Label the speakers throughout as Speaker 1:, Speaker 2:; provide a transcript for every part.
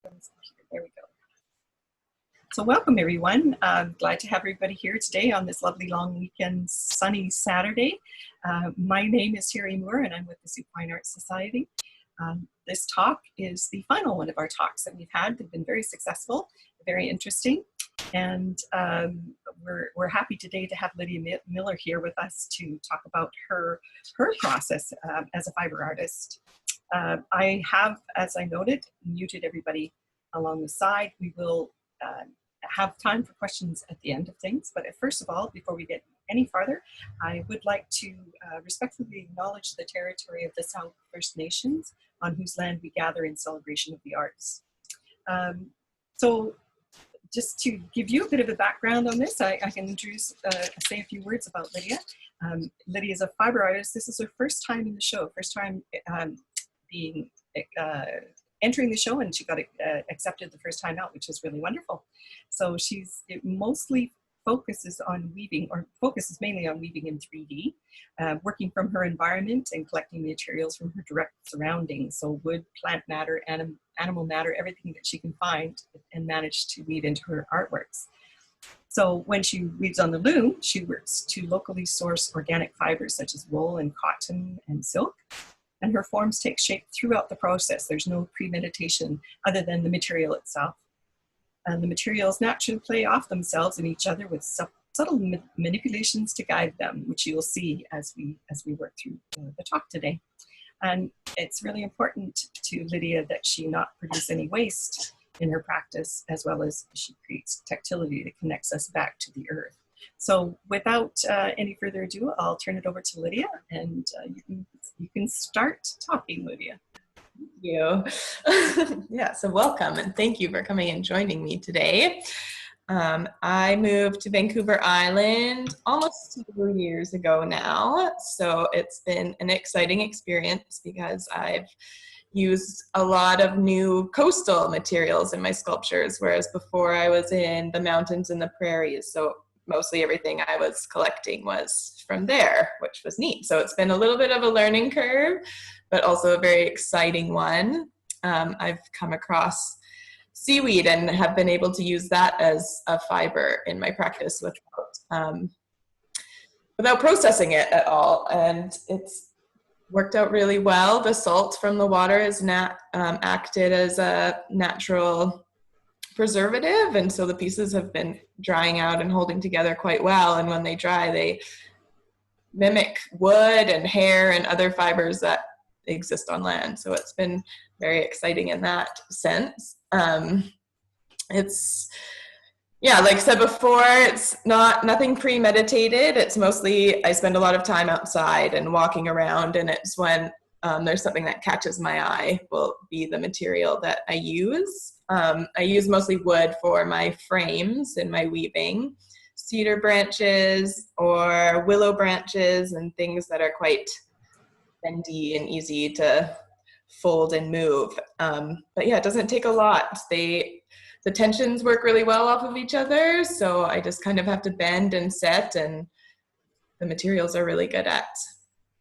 Speaker 1: There we go. So welcome everyone. I'm glad to have everybody here today on this lovely long weekend, sunny Saturday. My name is Terry Moore and I'm with the Fibre Artist Society. This talk is the final one of our talks that we've had. They've been very successful, very interesting. And we're happy today to have Lydia Miller here with us to talk about her process as a fiber artist. I have, as I noted, muted everybody along the side. We will have time for questions at the end of things, but first of all, before we get any farther, I would like to respectfully acknowledge the territory of the South First Nations, on whose land we gather in celebration of the arts. So just to give you a bit of a background on this, I can introduce, say a few words about Lydia. Lydia is a fiber artist. This is her first time in the show, first time being entering the show, and she got accepted the first time out, which is really wonderful. So it mostly focuses on weaving, or focuses mainly on weaving in 3D, working from her environment and collecting materials from her direct surroundings. So wood, plant matter, animal matter, everything that she can find and manage to weave into her artworks. So when she weaves on the loom, she works to locally source organic fibers such as wool and cotton and silk. And her forms take shape throughout the process. There's no premeditation other than the material itself. And the materials naturally play off themselves and each other with subtle manipulations to guide them, which you'll see as we work through the talk today. And it's really important to Lydia that she not produce any waste in her practice, as well as she creates tactility that connects us back to the earth. So without any further ado, I'll turn it over to Lydia, and you can start talking, Lydia.
Speaker 2: Thank you. Yeah, so welcome, and thank you for coming and joining me today. I moved to Vancouver Island almost 2 years ago now, so it's been an exciting experience because I've used a lot of new coastal materials in my sculptures, whereas before I was in the mountains and the prairies, so mostly everything I was collecting was from there, which was neat. So it's been a little bit of a learning curve, but also a very exciting one. I've come across seaweed and have been able to use that as a fiber in my practice without processing it at all. And it's worked out really well. The salt from the water has acted as a natural preservative, and so the pieces have been drying out and holding together quite well, and when they dry they mimic wood and hair and other fibers that exist on land. So it's been very exciting in that sense. It's, yeah, like I said before, it's nothing premeditated. It's mostly I spend a lot of time outside and walking around, and it's when there's something that catches my eye will be the material that I use. I use mostly wood for my frames in my weaving, cedar branches or willow branches and things that are quite bendy and easy to fold and move. But yeah, it doesn't take a lot. The tensions work really well off of each other, so I just kind of have to bend and set, and the materials are really good at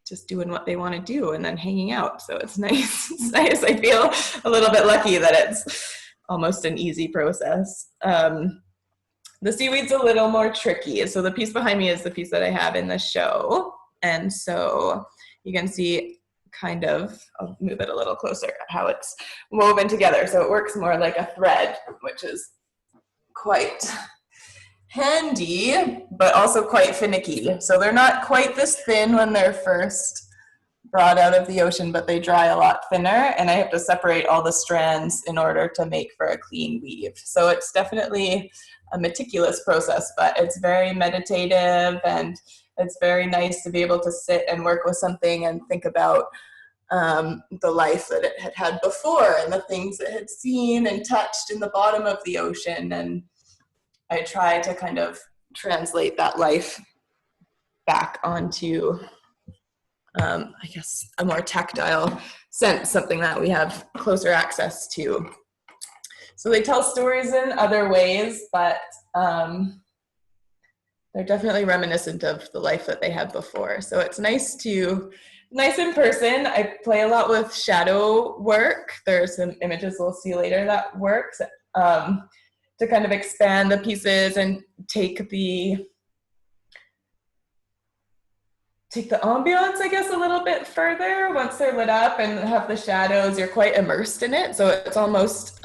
Speaker 2: just doing what they want to do and then hanging out. So it's nice. It's nice. I feel a little bit lucky that it's almost an easy process. The seaweed's a little more tricky. So the piece behind me is the piece that I have in the show. And so you can see kind of, I'll move it a little closer, how it's woven together. So it works more like a thread, which is quite handy, but also quite finicky. So they're not quite this thin when they're first brought out of the ocean, but they dry a lot thinner, and I have to separate all the strands in order to make for a clean weave. So it's definitely a meticulous process, but it's very meditative, and it's very nice to be able to sit and work with something and think about the life that it had had before and the things it had seen and touched in the bottom of the ocean. And I try to kind of translate that life back onto I guess a more tactile sense, something that we have closer access to. So they tell stories in other ways, but they're definitely reminiscent of the life that they had before. So it's nice to nice in person. I play a lot with shadow work. There's some images we'll see later that works to kind of expand the pieces and take the ambiance, I guess, a little bit further. Once they're lit up and have the shadows, you're quite immersed in it. So it's almost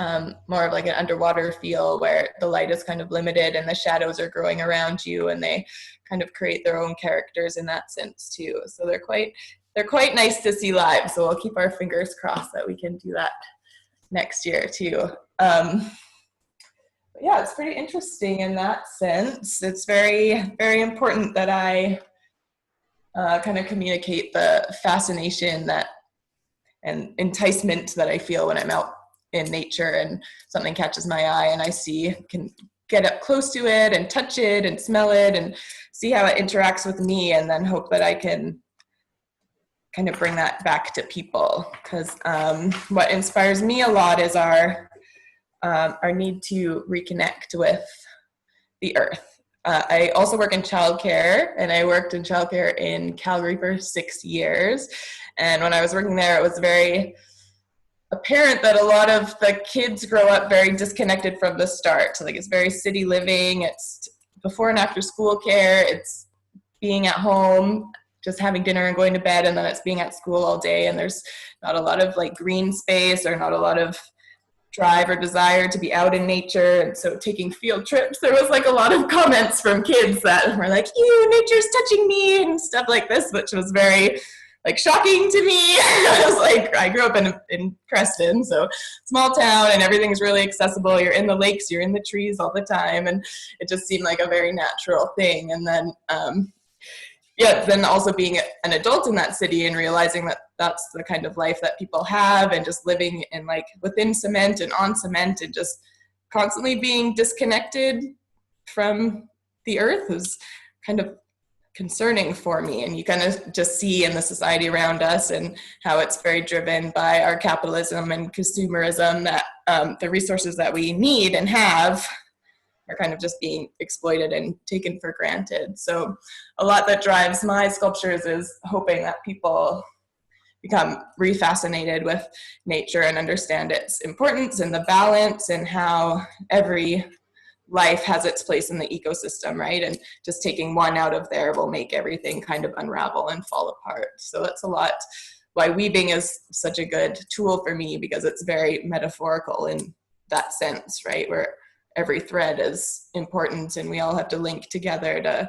Speaker 2: more of like an underwater feel where the light is kind of limited and the shadows are growing around you, and they kind of create their own characters in that sense too. So they're quite nice to see live. So we'll keep our fingers crossed that we can do that next year too. But yeah, it's pretty interesting in that sense. It's very, very important that I kind of communicate the fascination and enticement that I feel when I'm out in nature and something catches my eye and I can get up close to it and touch it and smell it and see how it interacts with me, and then hope that I can kind of bring that back to people. Because what inspires me a lot is our need to reconnect with the earth. I also work in childcare, and I worked in childcare in Calgary for 6 years. And when I was working there, it was very apparent that a lot of the kids grow up very disconnected from the start. So like, it's very city living, it's before and after school care, it's being at home, just having dinner and going to bed, and then it's being at school all day, and there's not a lot of like green space or not a lot of drive or desire to be out in nature. And so taking field trips, there was like a lot of comments from kids that were like, nature's touching me and stuff like this, which was very like shocking to me. I was like, I grew up in Creston, so small town, and everything's really accessible. You're in the lakes, you're in the trees all the time, and it just seemed like a very natural thing. And then then also being an adult in that city and realizing that that's the kind of life that people have, and just living in like within cement and on cement and just constantly being disconnected from the earth was kind of concerning for me. And you kind of just see in the society around us and how it's very driven by our capitalism and consumerism that the resources that we need and have are kind of just being exploited and taken for granted. So a lot that drives my sculptures is hoping that people become refascinated with nature and understand its importance and the balance and how every life has its place in the ecosystem, right? And just taking one out of there will make everything kind of unravel and fall apart. So that's a lot why weaving is such a good tool for me, because it's very metaphorical in that sense, right? Where every thread is important and we all have to link together to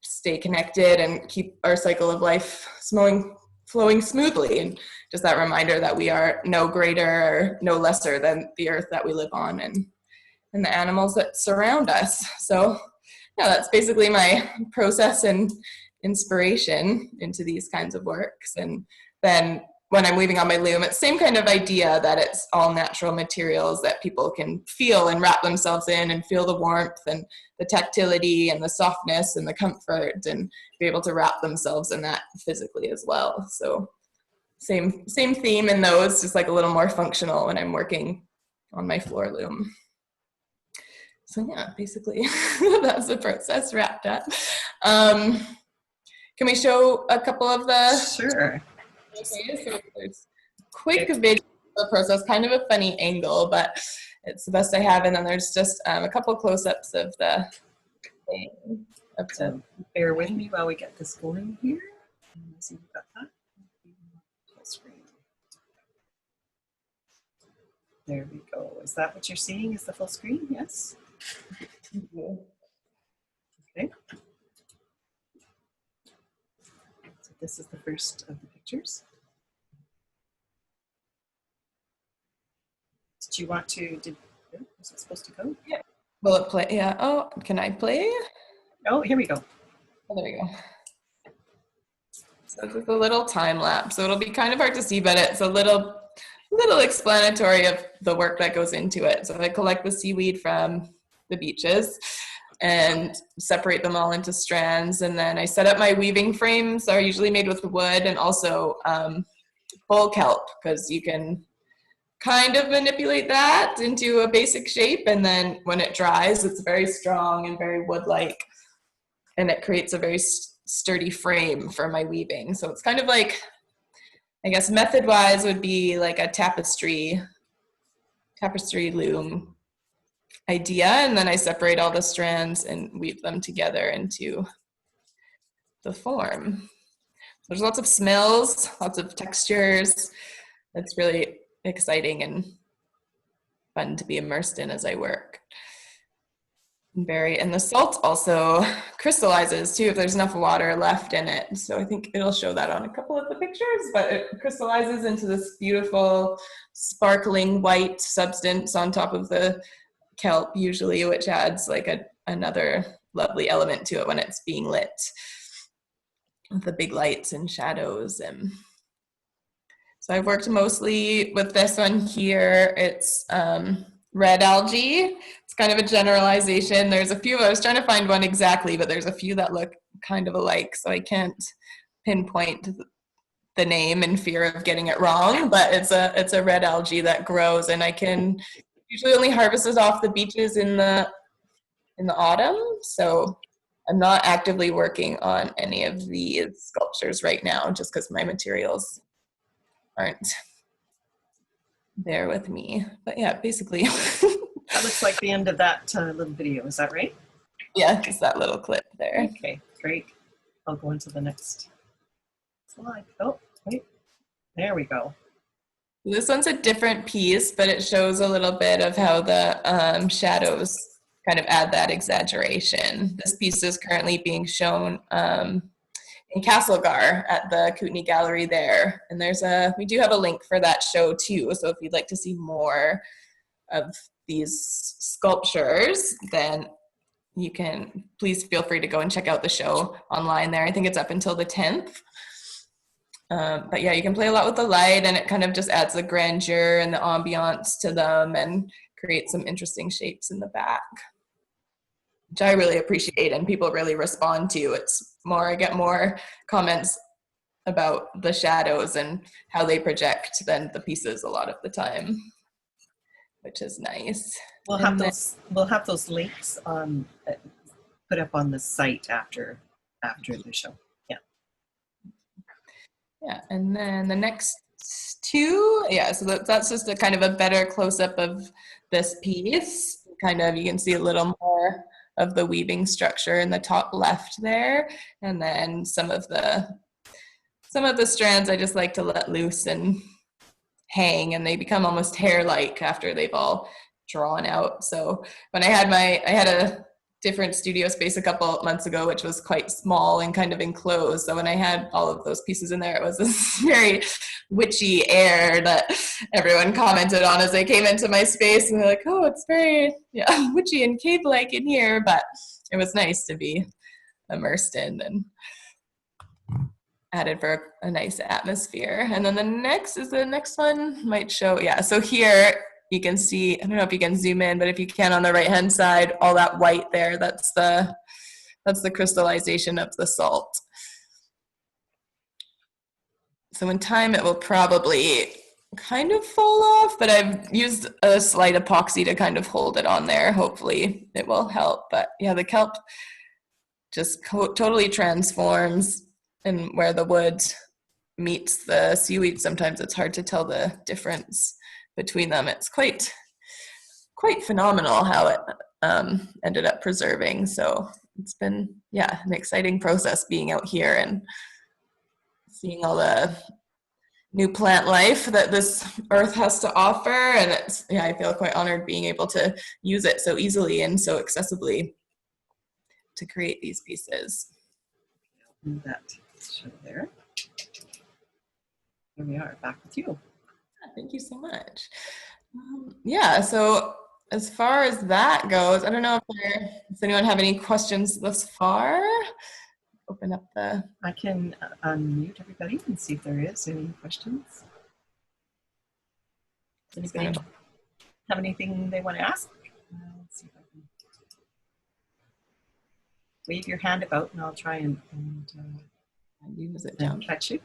Speaker 2: stay connected and keep our cycle of life flowing smoothly. And just that reminder that we are no greater or no lesser than the earth that we live on and the animals that surround us. So yeah, that's basically my process and inspiration into these kinds of works. And then when I'm weaving on my loom, it's the same kind of idea that it's all natural materials that people can feel and wrap themselves in and feel the warmth and the tactility and the softness and the comfort, and be able to wrap themselves in that physically as well. So same theme in those, just like a little more functional when I'm working on my floor loom. So yeah, basically that's the process wrapped up. Can we show a couple of the?
Speaker 1: Sure.
Speaker 2: Okay, so there's a quick video of the process, kind of a funny angle, but it's the best I have. And then there's just a couple close-ups of the thing.
Speaker 1: So bear with me while we get this going here. See if we've got that. Full screen. There we go. Is that what you're seeing? Is the full screen? Yes. Okay. So this is the first of the pictures. Do you want to, was it supposed to go?
Speaker 2: Yeah. Will it play? Yeah. Oh, can I play?
Speaker 1: Oh, here we go.
Speaker 2: Oh, there we go. So it's a little time lapse. So it'll be kind of hard to see, but it's a little explanatory of the work that goes into it. So I collect the seaweed from the beaches and separate them all into strands. And then I set up my weaving frames that are usually made with wood and also whole kelp, because you can kind of manipulate that into a basic shape. And then when it dries, it's very strong and very wood-like. And it creates a very sturdy frame for my weaving. So it's kind of like, I guess method wise would be like a tapestry loom idea, and then I separate all the strands and weave them together into the form. There's lots of smells, lots of textures. It's really exciting and fun to be immersed in as I work. And the salt also crystallizes too if there's enough water left in it. So I think it'll show that on a couple of the pictures, but it crystallizes into this beautiful sparkling white substance on top of the kelp usually, which adds like another lovely element to it when it's being lit with the big lights and shadows. And so I've worked mostly with this one here. It's red algae. It's kind of a generalization. There's a few, I was trying to find one exactly, but there's a few that look kind of alike, so I can't pinpoint the name in fear of getting it wrong, but it's a red algae that grows, and I can usually only harvest it off the beaches in the autumn. So I'm not actively working on any of these sculptures right now, just because my materials aren't there with me. But yeah, basically.
Speaker 1: That looks like the end of that little video. Is that right?
Speaker 2: Yeah, just that little clip there.
Speaker 1: Okay, great. I'll go into the next slide. Oh, wait. There we go.
Speaker 2: This one's a different piece, but it shows a little bit of how the shadows kind of add that exaggeration. This piece is currently being shown in Castlegar at the Kootenay Gallery there. And we do have a link for that show too. So if you'd like to see more of these sculptures, then you can please feel free to go and check out the show online there. I think it's up until the 10th. But yeah, you can play a lot with the light, and it kind of just adds the grandeur and the ambiance to them and create some interesting shapes in the back, which I really appreciate and people really respond to. I get more comments about the shadows and how they project than the pieces a lot of the time, which is nice.
Speaker 1: We'll have those links put up on the site after the show.
Speaker 2: Yeah, and then the next two, so that's just a kind of a better close-up of this piece. Kind of, you can see a little more of the weaving structure in the top left there, and then some of the strands I just like to let loose and hang, and they become almost hair-like after they've all drawn out. So when I had a different studio space a couple months ago, which was quite small and kind of enclosed. So when I had all of those pieces in there, it was this very witchy air that everyone commented on as they came into my space, and they're like, oh, it's very witchy and cave-like in here. But it was nice to be immersed in and added for a nice atmosphere. And then the next one might show, so here you can see, I don't know if you can zoom in, but if you can on the right hand side, all that white there, that's the crystallization of the salt. So in time it will probably kind of fall off, but I've used a slight epoxy to kind of hold it on there. Hopefully it will help. But yeah, the kelp just totally transforms, and where the wood meets the seaweed, sometimes it's hard to tell the difference between them. It's quite phenomenal how it ended up preserving. So it's been an exciting process being out here and seeing all the new plant life that this earth has to offer. And I feel quite honored being able to use it so easily and so accessibly to create these pieces.
Speaker 1: That show there. Here we are, back with you.
Speaker 2: Thank you so much. So as far as that goes, I don't know does anyone have any questions thus far? Open up
Speaker 1: I can unmute everybody and see if there is any questions. Does anybody have anything they want to ask? Let's see if I can wave your hand about, and I'll try and catch you.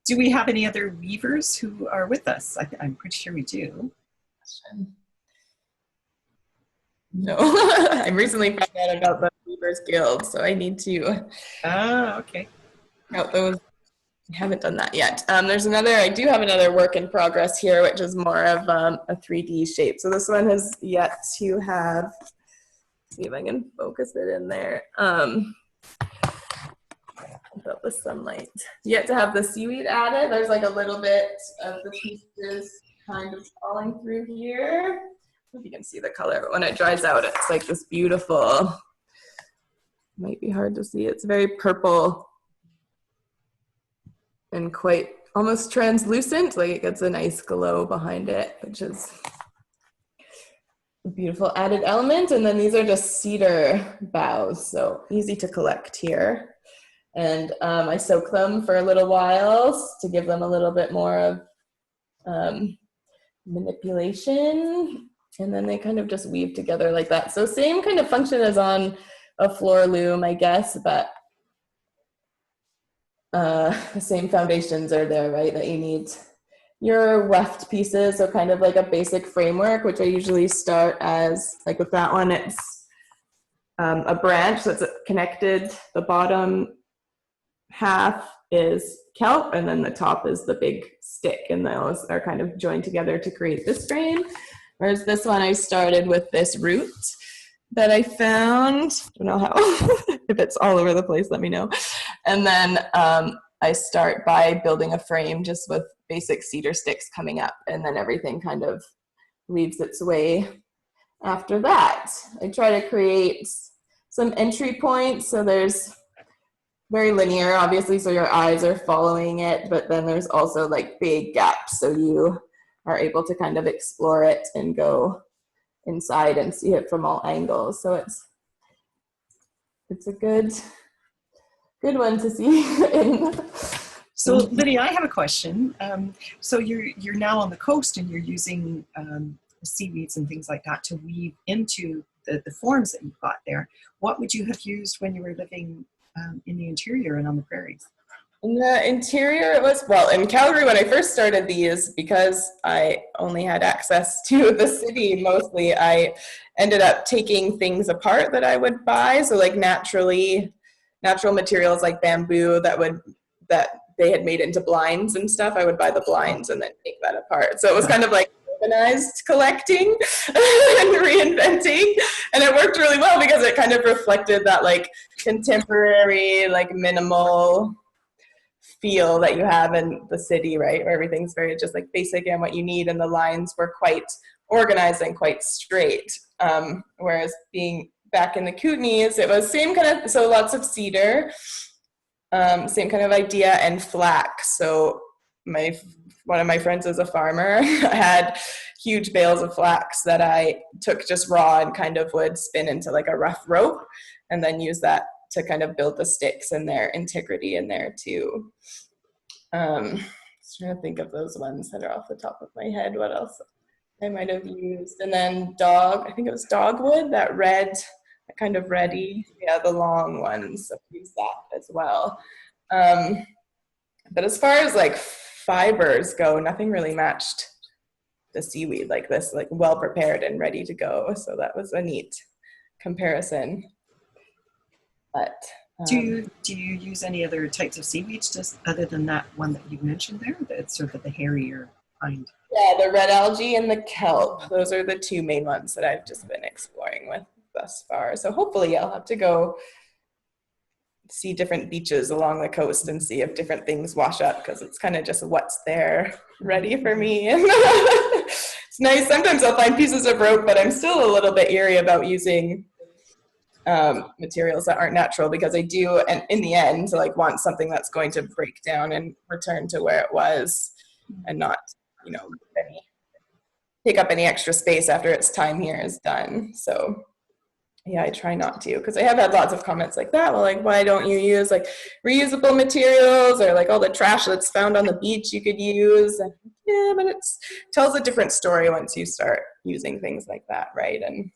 Speaker 1: Do we have any other weavers who are with us? I'm pretty sure we do.
Speaker 2: No, I recently found out about the Weavers Guild, so I need to
Speaker 1: Ah, okay.
Speaker 2: out those. I haven't done that yet. I do have another work in progress here, which is more of a 3D shape. So this one has yet to have, see if I can focus it in there. About the sunlight. Yet to have the seaweed added. There's like a little bit of the pieces kind of falling through here. I don't know if you can see the color, but when it dries out, it's like this beautiful, might be hard to see. It's very purple and quite almost translucent. Like it gets a nice glow behind it, which is a beautiful added element. And then these are just cedar boughs, so easy to collect here. And I soak them for a little while to give them a little bit more of manipulation. And then they kind of just weave together like that. So same kind of function as on a floor loom, I guess, but the same foundations are there, right? That you need your weft pieces, so kind of like a basic framework, which I usually start as, like with that one, it's a branch that's connected. The bottom half is kelp, and then the top is the big stick, and those are kind of joined together to create this frame. Whereas this one, I started with this root that I found. I don't know how, if it's all over the place, let me know. And then I start by building a frame just with basic cedar sticks coming up, and then everything kind of weaves its way after that. I try to create some entry points, so there's very linear, obviously, so your eyes are following it, but then there's also like big gaps, so you are able to kind of explore it and go inside and see it from all angles. So it's a good one to see in.
Speaker 1: So Lydia, I have a question. So you're now on the coast and you're using seaweeds and things like that to weave into the forms that you've got there. What would you have used when you were living in the interior and on the prairies?
Speaker 2: In the interior, it was, well, in Calgary when I first started these, because I only had access to the city mostly, I ended up taking things apart that I would buy. So like natural materials like bamboo that they had made into blinds and stuff, I would buy the blinds and then take that apart. So it was kind of like organized collecting and reinventing, and it worked really well because it kind of reflected that like contemporary, like minimal feel that you have in the city, right, where everything's very just like basic and what you need, and the lines were quite organized and quite straight. Whereas being back in the Kootenays, it was same kind of, so lots of cedar, same kind of idea, and flax. So one of my friends is a farmer. I had huge bales of flax that I took just raw and kind of would spin into like a rough rope, and then use that to kind of build the sticks and their integrity in there too. Just trying to think of those ones that are off the top of my head. What else I might have used? And then I think it was dogwood, that red, that kind of reddy, yeah, the long ones. So I used that as well. But as far as like fibers go, nothing really matched the seaweed like this, like well prepared and ready to go. So that was a neat comparison. But
Speaker 1: do you use any other types of seaweeds just other than that one that you mentioned there, that's sort of the hairier kind?
Speaker 2: Yeah, the red algae and the kelp, those are the two main ones that I've just been exploring with thus far. So hopefully I'll have to go see different beaches along the coast and see if different things wash up, because it's kind of just what's there ready for me. It's nice. Sometimes I'll find pieces of rope, but I'm still a little bit eerie about using materials that aren't natural, because I do, and in the end, like want something that's going to break down and return to where it was, and not, take up any extra space after its time here is done. So yeah, I try not to, because I have had lots of comments like that. Well, like, why don't you use like reusable materials, or like all the trash that's found on the beach you could use? And yeah, but it tells a different story once you start using things like that, right? And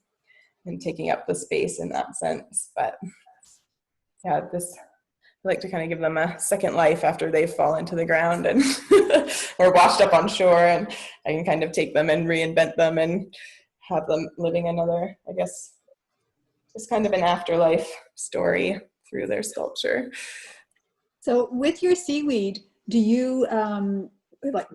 Speaker 2: taking up the space in that sense. But yeah, I like to kind of give them a second life after they fall into the ground and or washed up on shore, and I can kind of take them and reinvent them and have them living another, I guess, just kind of an afterlife story through their sculpture.
Speaker 3: So with your seaweed, do you like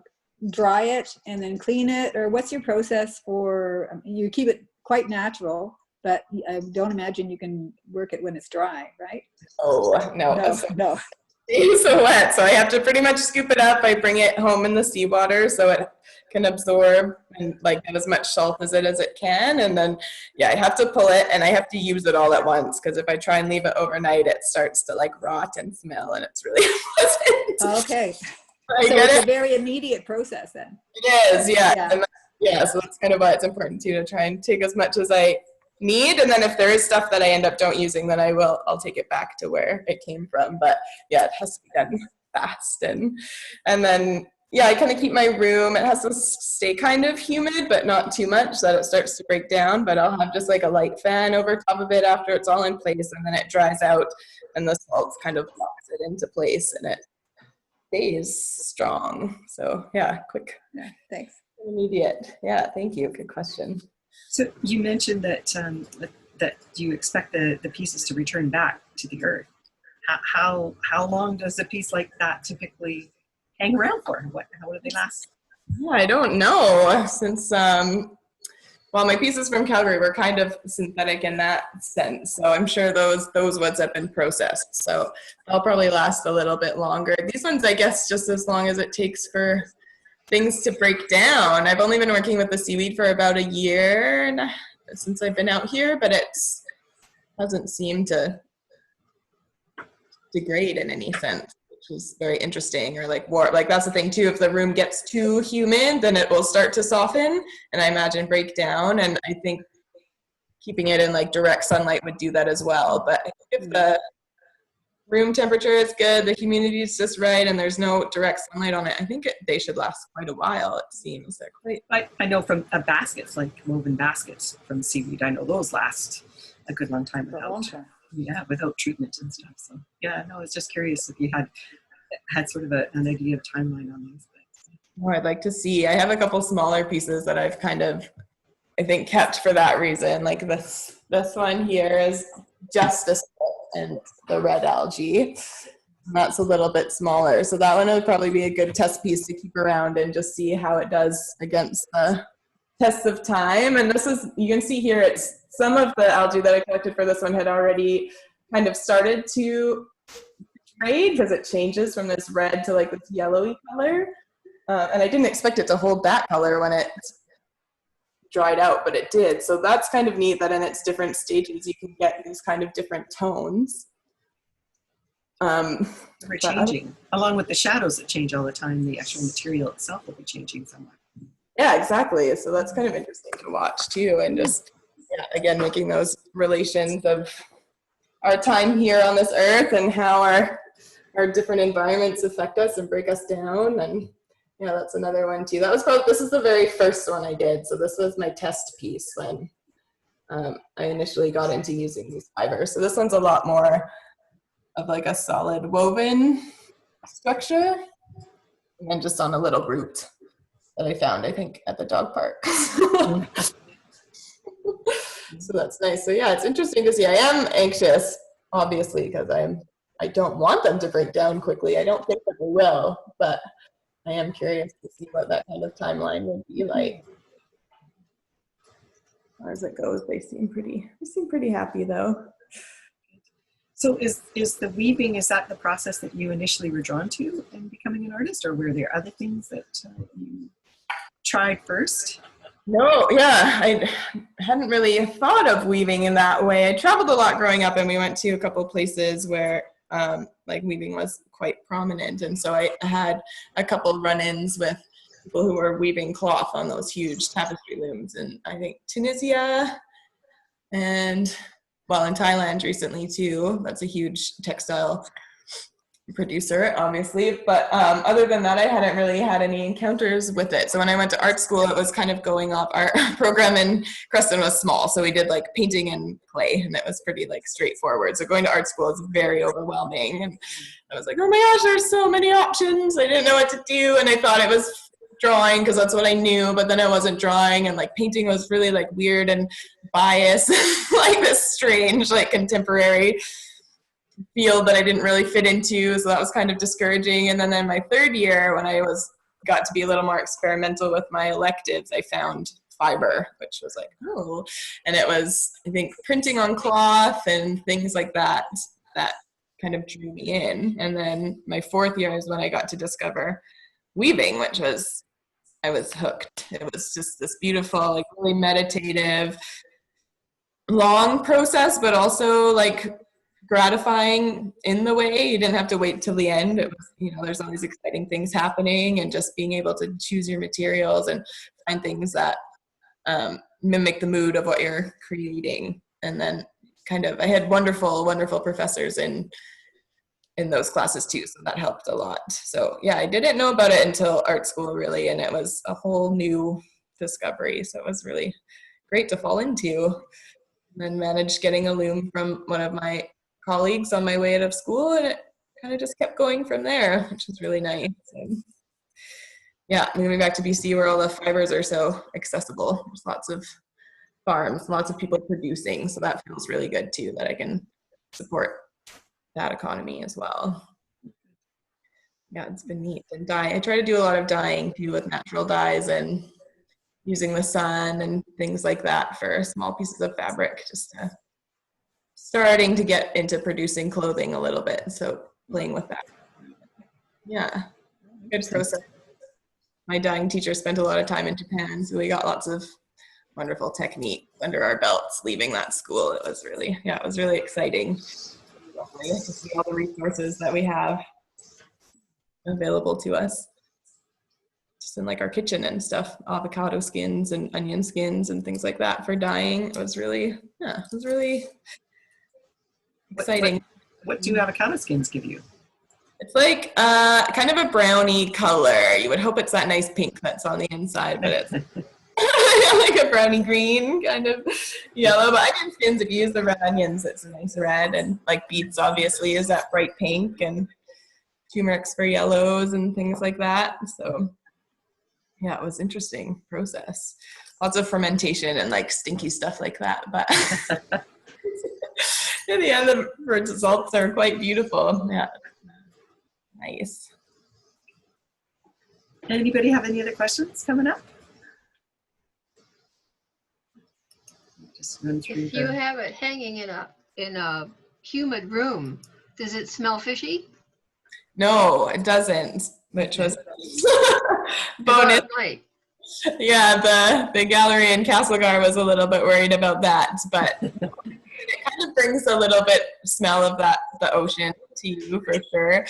Speaker 3: dry it and then clean it, or what's your process for, you keep it quite natural, but I don't imagine you can work it when it's dry, right?
Speaker 2: Oh, no.
Speaker 3: No.
Speaker 2: It's so wet, so I have to pretty much scoop it up. I bring it home in the seawater so it can absorb and like get as much salt as it can, and then I have to pull it and I have to use it all at once, because if I try and leave it overnight it starts to like rot and smell, and it's really unpleasant.
Speaker 3: Okay. So it's a very immediate process then.
Speaker 2: It is, yeah. So that's kind of why it's important too, to try and take as much as I need, and then if there is stuff that I end up don't using, then I'll take it back to where it came from. But it has to be done fast, and then I kind of keep my room, it has to stay kind of humid but not too much that it starts to break down, but I'll have just like a light fan over top of it after it's all in place, and then it dries out and the salt kind of locks it into place and it stays strong. So quick.
Speaker 3: Yeah, thanks.
Speaker 2: Immediate. Thank you, good question.
Speaker 1: So you mentioned that that you expect the pieces to return back to the earth. How long does a piece like that typically hang around for? How do they last?
Speaker 2: I don't know. Since my pieces from Calgary were kind of synthetic in that sense, so I'm sure those woods have been processed, so they'll probably last a little bit longer. These ones, I guess, just as long as it takes for things to break down. I've only been working with the seaweed for about a year since I've been out here, but it hasn't seemed to degrade in any sense, which is very interesting. Or like that's the thing too, if the room gets too humid, then it will start to soften and I imagine break down, and I think keeping it in like direct sunlight would do that as well. But if the room temperature is good, the humidity is just right, and there's no direct sunlight on it, I think they should last quite a while, it seems. They're quite...
Speaker 1: I know from baskets, like woven baskets from seaweed, I know those last a good long time without treatment and stuff. So I was just curious if you had sort of an idea of timeline on these things.
Speaker 2: Well, I'd like to see. I have a couple smaller pieces that I've kind of, I think, kept for that reason. Like this one here is just a and the red algae. And that's a little bit smaller. So that one would probably be a good test piece to keep around and just see how it does against the tests of time. And this is, you can see here, it's some of the algae that I collected for this one had already kind of started to degrade because it changes from this red to like this yellowy color. And I didn't expect it to hold that color when it dried out, but it did. So that's kind of neat that in its different stages you can get these kind of different tones.
Speaker 1: They're changing. Along with the shadows that change all the time, the actual material itself will be changing somewhat.
Speaker 2: Yeah, exactly. So that's kind of interesting to watch too, and just again making those relations of our time here on this earth and how our different environments affect us and break us down. And that's another one too. This is the very first one I did. So this was my test piece when I initially got into using these fibers. So this one's a lot more of like a solid woven structure, and then just on a little root that I found, I think, at the dog park. So that's nice. So it's interesting to see. I am anxious, obviously, because I don't want them to break down quickly. I don't think that they will, but I am curious to see what that kind of timeline would be like. As it goes, they seem pretty happy though.
Speaker 1: So is the weaving, is that the process that you initially were drawn to in becoming an artist, or were there other things that you tried first?
Speaker 2: No, I hadn't really thought of weaving in that way. I traveled a lot growing up, and we went to a couple places where like weaving was quite prominent, and so I had a couple run-ins with people who were weaving cloth on those huge tapestry looms, and I think Tunisia and in Thailand recently too. That's a huge textile producer, obviously, but other than that, I hadn't really had any encounters with it. So when I went to art school, it was kind of going off. Our program in Creston was small, so we did like painting and clay, and it was pretty like straightforward. So going to art school is very overwhelming, and I was like, oh my gosh, there's so many options. I didn't know what to do, and I thought it was drawing because that's what I knew, but then I wasn't drawing, and like painting was really like weird and biased, like this strange like contemporary field that I didn't really fit into, so that was kind of discouraging. And then in my third year, when I got to be a little more experimental with my electives, I found fiber, which was like, oh, and it was, I think, printing on cloth and things like that kind of drew me in. And then my fourth year is when I got to discover weaving, which was, I was hooked. It was just this beautiful, like really meditative, long process, but also like gratifying in the way. You didn't have to wait till the end. It was, you know, there's always exciting things happening, and just being able to choose your materials and find things that mimic the mood of what you're creating. And then kind of, I had wonderful, wonderful professors in those classes too, so that helped a lot. So yeah, I didn't know about it until art school really, and it was a whole new discovery. So it was really great to fall into, and then managed getting a loom from one of my colleagues on my way out of school, and it kind of just kept going from there, which was really nice. And yeah, moving back to BC where all the fibers are so accessible. There's lots of farms, lots of people producing, so that feels really good too, that I can support that economy as well. Yeah, it's been neat. And I try to do a lot of dyeing too, with natural dyes and using the sun and things like that for small pieces of fabric, just starting to get into producing clothing a little bit, so playing with that. Yeah, good process. My dyeing teacher spent a lot of time in Japan, so we got lots of wonderful technique under our belts leaving that school. It was really, yeah, it was really exciting to see all the resources that we have available to us, just in like our kitchen and stuff, avocado skins and onion skins and things like that for dyeing. It was really, yeah, it was really exciting.
Speaker 1: What do avocado skins give you?
Speaker 2: It's like kind of a browny color. You would hope it's that nice pink that's on the inside, but it's like a browny green kind of yellow. But onion skins, if you use the red onions, it's a nice red. And like beets obviously is that bright pink, and turmerics for yellows and things like that. So yeah, it was interesting process. Lots of fermentation and like stinky stuff like that. But in the end, the results are quite beautiful. Yeah. Nice.
Speaker 1: Anybody have any other questions coming up? Just run through.
Speaker 4: If you have it hanging in a humid room, does it smell fishy?
Speaker 2: No, it doesn't, which was bonus.
Speaker 4: Right.
Speaker 2: Yeah, the gallery in Castlegar was a little bit worried about that, but it kind of brings a little bit smell of the ocean to you for sure.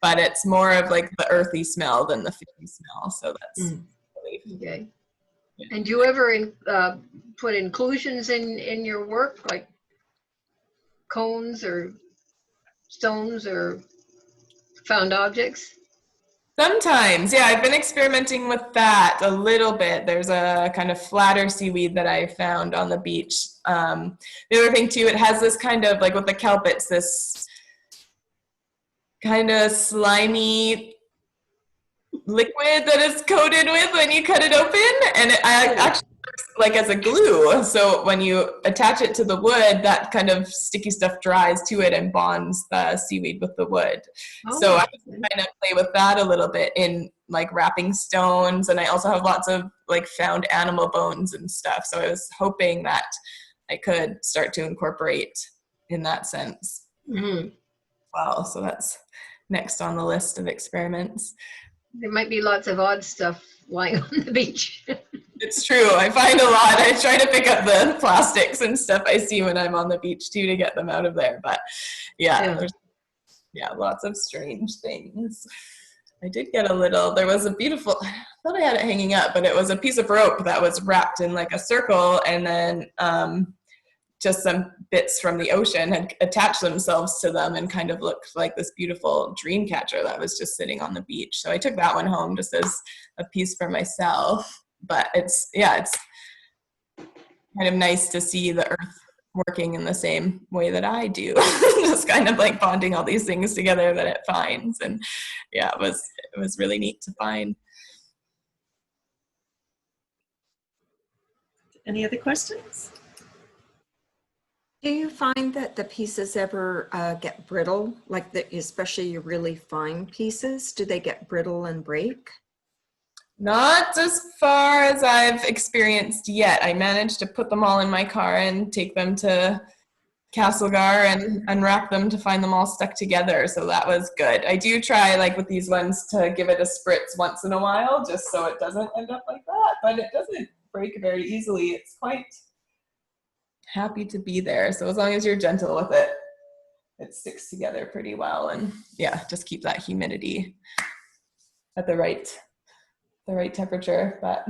Speaker 2: But it's more of like the earthy smell than the fishy smell. So that's
Speaker 4: okay. Yeah. And do you ever put inclusions in your work, like cones or stones or found objects?
Speaker 2: Sometimes, yeah, I've been experimenting with that a little bit. There's a kind of flatter seaweed that I found on the beach. The other thing too, it has this kind of, like with the kelp, it's this kind of slimy liquid that is coated with when you cut it open, and it actually works like as a glue. So when you attach it to the wood, that kind of sticky stuff dries to it and bonds the seaweed with the wood. So I kind of play with that a little bit in like wrapping stones, and I also have lots of like found animal bones and stuff. So I was hoping that I could start to incorporate in that sense. Well, so that's next on the list of experiments.
Speaker 4: There might be lots of odd stuff lying on the beach.
Speaker 2: It's true. I find a lot. I try to pick up the plastics and stuff I see when I'm on the beach too to get them out of there. But there's lots of strange things. I did get there was a beautiful, I thought I had it hanging up, but it was a piece of rope that was wrapped in like a circle, and then just some bits from the ocean had attached themselves to them and kind of looked like this beautiful dream catcher that was just sitting on the beach. So I took that one home just as a piece for myself. But it's kind of nice to see the earth working in the same way that I do, just kind of like bonding all these things together that it finds. And yeah, it was really neat to find.
Speaker 1: Any other questions?
Speaker 5: Do you find that the pieces ever get brittle, like especially your really fine pieces? Do they get brittle and break?
Speaker 2: Not as far as I've experienced yet. I managed to put them all in my car and take them to Castlegar and unwrap them to find them all stuck together. So that was good. I do try, like with these ones, to give it a spritz once in a while, just so it doesn't end up like that. But it doesn't break very easily. It's quite happy to be there. So as long as you're gentle with it, it sticks together pretty well. And yeah, just keep that humidity at the right temperature. But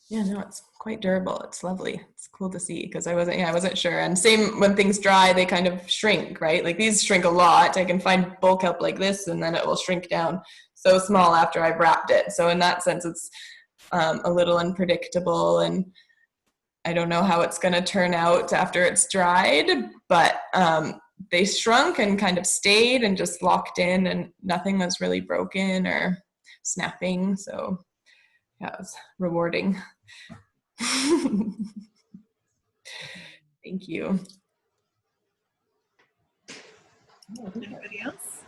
Speaker 2: yeah, no, it's quite durable. It's lovely. It's cool to see, because I wasn't sure. And same when things dry, they kind of shrink, right? Like these shrink a lot. I can find bulk up like this, and then it will shrink down so small after I've wrapped it. So in that sense, it's a little unpredictable, and I don't know how it's going to turn out after it's dried, but they shrunk and kind of stayed and just locked in, and nothing was really broken or snapping. So yeah, it was rewarding. Thank you.
Speaker 1: Anybody else?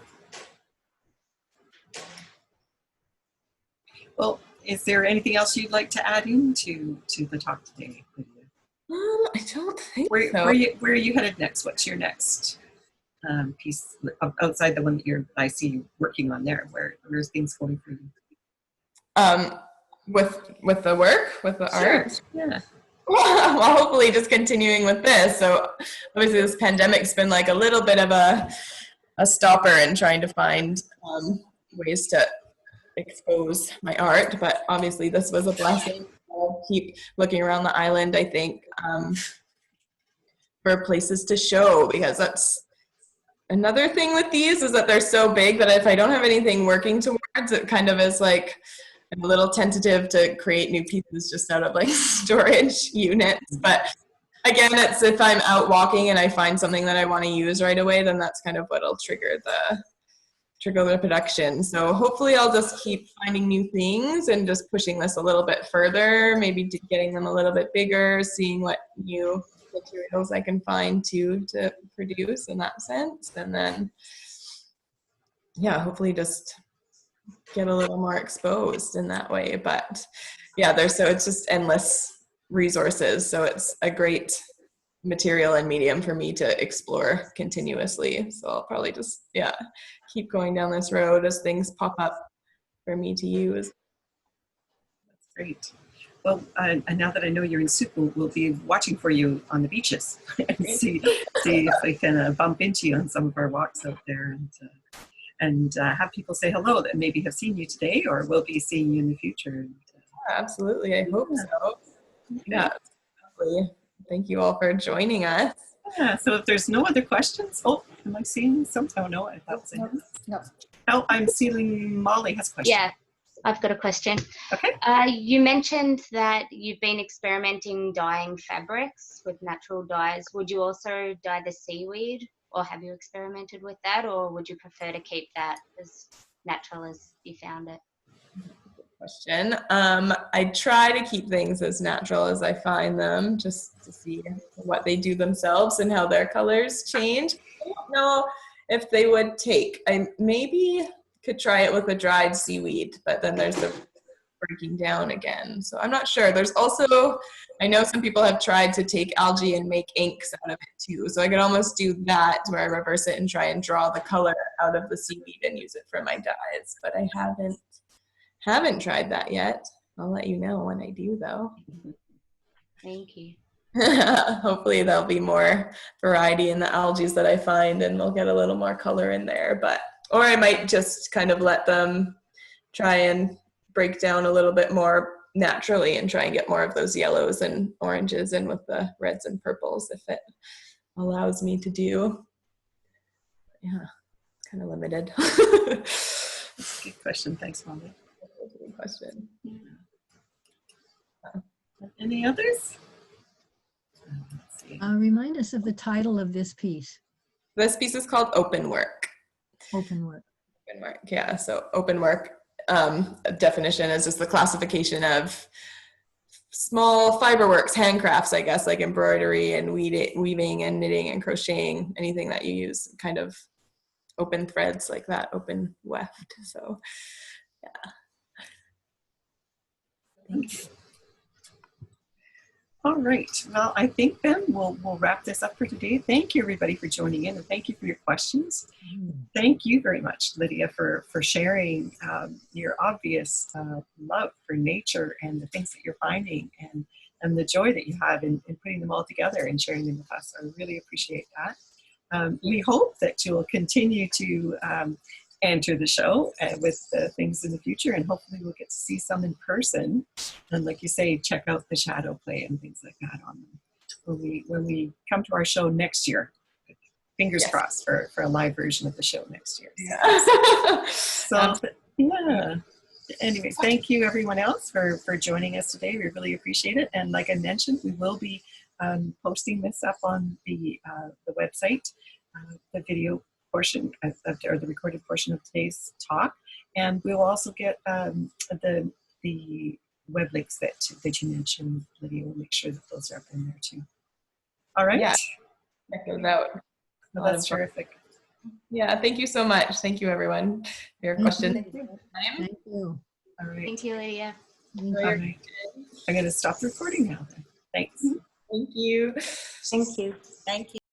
Speaker 1: Well, is there anything else you'd like to add into the talk today, Lydia?
Speaker 2: I don't think so.
Speaker 1: Where are you headed next? What's your next piece outside the one that I see you working on there? Where's things going for you?
Speaker 2: With the work, with the art?
Speaker 1: Yeah.
Speaker 2: Well, hopefully just continuing with this. So obviously this pandemic's been like a little bit of a stopper in trying to find ways to expose my art, but obviously this was a blessing. I'll keep looking around the island, I think, for places to show, because that's another thing with these, is that they're so big that if I don't have anything working towards, it kind of is like I'm a little tentative to create new pieces just out of like storage units. But again, it's if I'm out walking and I find something that I want to use right away, then that's kind of what'll trigger the production. So hopefully I'll just keep finding new things and just pushing this a little bit further, maybe getting them a little bit bigger, seeing what new materials I can find to produce in that sense. And then, yeah, hopefully just get a little more exposed in that way. But yeah, it's just endless resources. So it's a great material and medium for me to explore continuously. So I'll probably just, keep going down this road as things pop up for me to use.
Speaker 1: That's great. Well, and now that I know you're in Supu, we'll be watching for you on the beaches and see if we can bump into you on some of our walks out there, and have people say hello that maybe have seen you today or will be seeing you in the future.
Speaker 2: Absolutely. I hope so. Yeah. Lovely. Thank you all for joining us.
Speaker 1: Yeah, so if there's no other questions, am I seeing some? Oh, no, I thought so.
Speaker 3: No.
Speaker 1: Oh, I'm seeing Molly has a question.
Speaker 6: Yeah, I've got a question.
Speaker 1: Okay.
Speaker 6: You mentioned that you've been experimenting dyeing fabrics with natural dyes. Would you also dye the seaweed, or have you experimented with that, or would you prefer to keep that as natural as you found it?
Speaker 2: Question. I try to keep things as natural as I find them, just to see what they do themselves and how their colors change. I don't know if they would take. I maybe could try it with a dried seaweed, but then there's the breaking down again. So I'm not sure. There's also, I know some people have tried to take algae and make inks out of it too. So I could almost do that where I reverse it and try and draw the color out of the seaweed and use it for my dyes, but I haven't tried that yet. I'll let you know when I do, though.
Speaker 6: Thank you.
Speaker 2: Hopefully there'll be more variety in the algae that I find, and we'll get a little more color in there. Or I might just kind of let them try and break down a little bit more naturally and try and get more of those yellows and oranges in with the reds and purples if it allows me to do. Yeah, it's kind of limited.
Speaker 1: That's a good question. Thanks, Molly.
Speaker 2: That's a good question.
Speaker 1: Yeah. Any others? Let's see.
Speaker 7: Remind us of the title of this piece.
Speaker 2: This piece is called Open Work.
Speaker 7: Open work.
Speaker 2: Open work, yeah. So open work definition is just the classification of small fiberworks, handcrafts, I guess, like embroidery and weaving and knitting and crocheting, anything that you use kind of open threads like that, open weft. So yeah.
Speaker 1: Thanks. All right. Well, I think then we'll wrap this up for today. Thank you, everybody, for joining in, and thank you for your questions. Thank you very much, Lydia, for sharing your obvious love for nature and the things that you're finding, and the joy that you have in putting them all together and sharing them with us. I really appreciate that. We hope that you'll continue to enter the show with things in the future, and hopefully we'll get to see some in person, and like you say, check out the shadow play and things like that on them when we come to our show next year. Fingers crossed for a live version of the show next year. So yeah, anyways, thank you everyone else for joining us today. We really appreciate it, and like I mentioned, we will be posting this up on the website, the video portion or the recorded portion of today's talk, and we'll also get the web links that you mentioned, Lydia. We'll make sure that those are up in there too. All right.
Speaker 2: Yeah, check those out.
Speaker 1: Well, that's terrific.
Speaker 2: Yeah, thank you so much. Thank you, everyone, for your questions.
Speaker 7: Thank you.
Speaker 1: All right.
Speaker 6: Thank you, Lydia.
Speaker 1: All right. I'm going to stop recording now then. Thanks.
Speaker 2: Thank you.
Speaker 5: Thank you.
Speaker 1: Thank you.